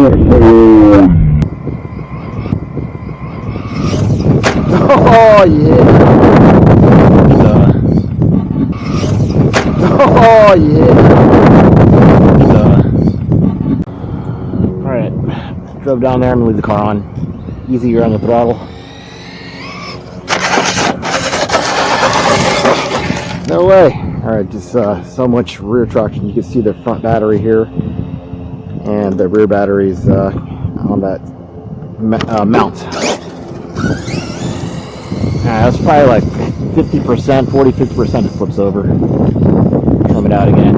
Oh yeah. Oh yeah. Alright. Drove down there and leave the car on. Easier on the throttle. No way. Alright, just so much rear traction. You can see the front battery here. And the rear batteries on that mount. That's probably like 50%, 40-50% it flips over. Trim it out again.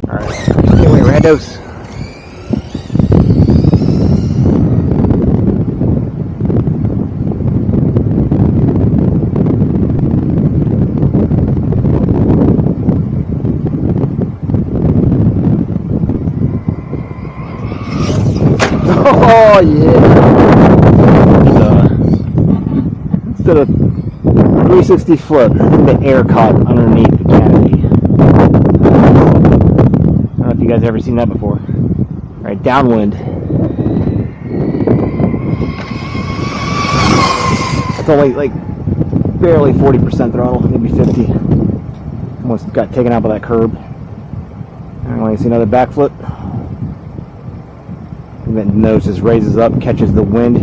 Alright, get away, randos. Oh yeah! Instead of 360 flip, the air caught underneath the canopy. I don't know if you guys have ever seen that before. Alright, downwind. It's only like barely 40% throttle, maybe 50. Almost got taken out by that curb. I want to see another backflip. And then the nose just raises up, catches the wind.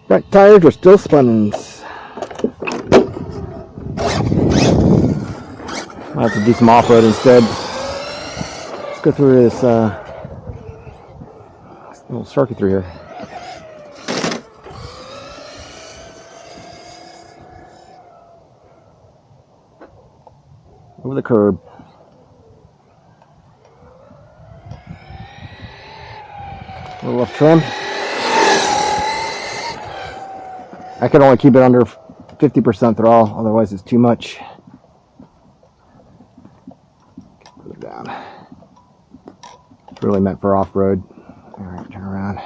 Front tires are still spinning. I'll have to do some off-road instead. Let's go through this little circuit through here. Over the curb. A little left trim. I can only keep it under 50% throttle, otherwise it's too much. Put it down. It's really meant for off-road. Alright, turn around.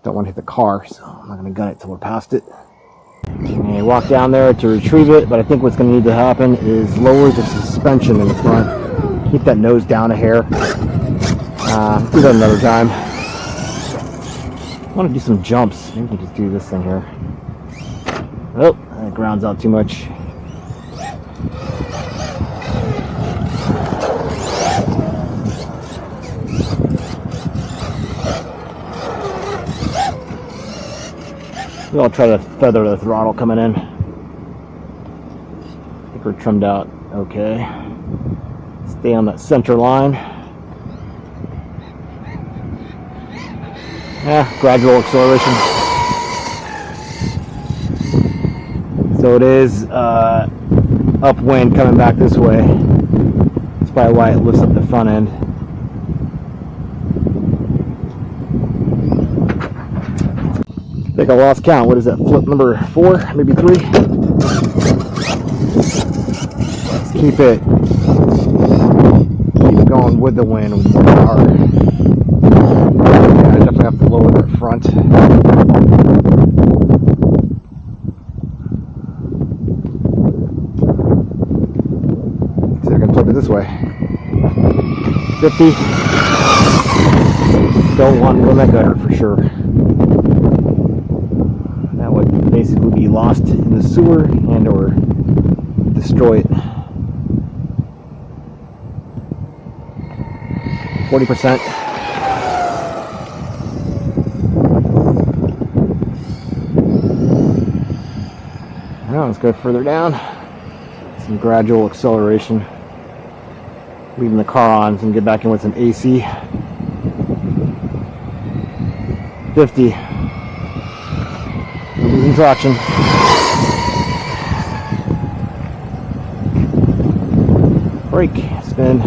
Don't want to hit the car, so I'm not going to gun it till we're past it. And walk down there to retrieve it, but I think what's going to need to happen is lower the suspension in the front. Keep that nose down a hair. Do that another time. I want to do some jumps. Maybe we can just do this thing here. Oh, that grounds out too much. I'll try to feather the throttle coming in. I think we're trimmed out okay. Stay on that center line. Yeah, gradual acceleration. So it is upwind coming back this way. That's probably why it lifts up the front end. I think I lost count. What is that? Flip number 4, maybe 3? Let's keep it going with the wind with more power. Yeah, I definitely have to lower that front. See if I can flip it this way. 50. Don't want to go in that gutter for sure. That would basically be lost in the sewer and or destroy it. 40%. Now let's go further down. Some gradual acceleration. Leaving the car on so we can get back in with some AC. 50. Losing traction. Brake, spin.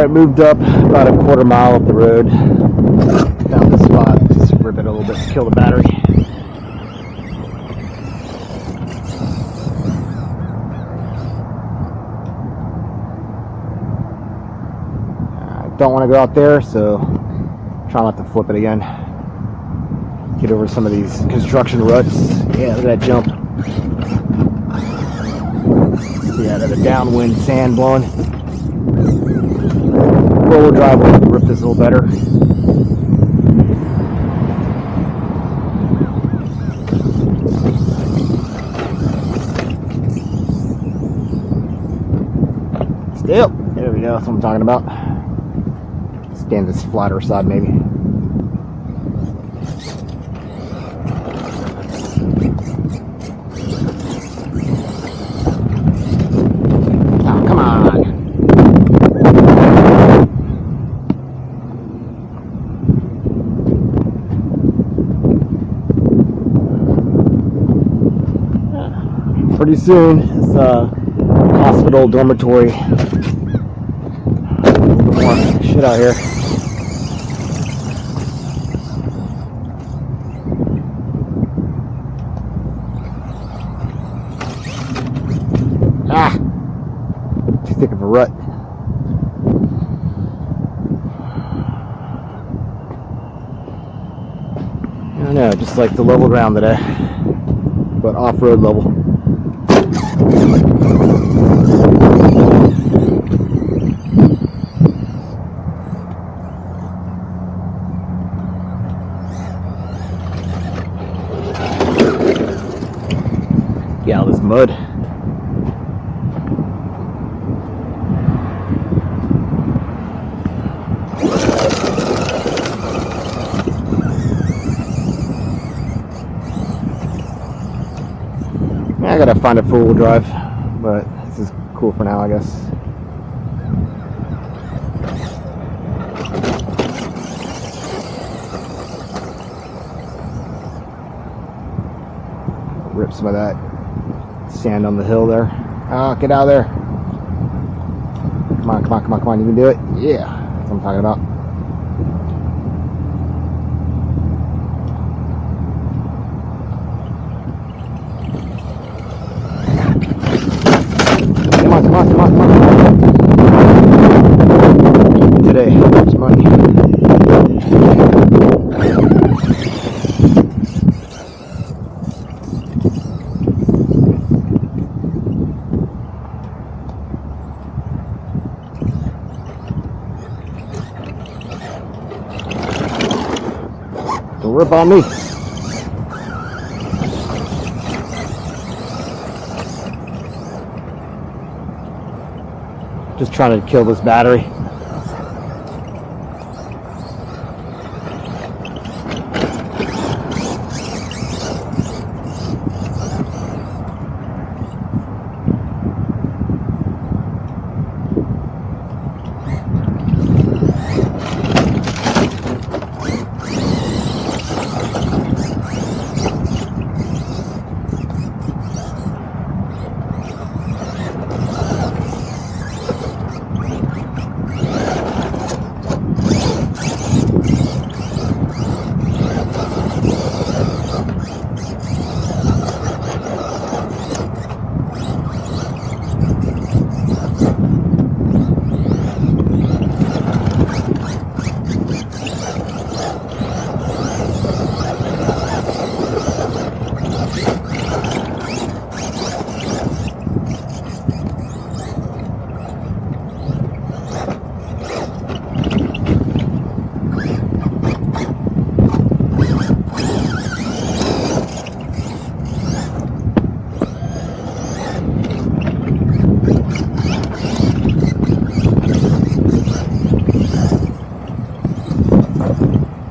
Alright, moved up about a quarter mile up the road. Found this spot, just rip it a little bit to kill the battery. I don't want to go out there, so try not to flip it again. Get over some of these construction ruts. Yeah, look at that jump. Yeah, that's a downwind sand blowing. Four-wheel drive will rip this a little better. Still, there we go. That's what I'm talking about. Stand this flatter side, maybe. Oh, come on. Pretty soon, it's hospital dormitory. A little bit more shit out here. Ah! Too thick of a rut. I don't know, just like the level ground today, but off-road level. Get out of this mud. I gotta find a four-wheel drive, but this is cool for now, I guess. Rip some of that sand on the hill there. Oh, get out of there. Come on, come on, come on, come on. You can do it. Yeah, that's what I'm talking about. Come on, come on, come on, come on. Today, it's money. Don't rip on me. Just trying to kill this battery.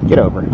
Get over it.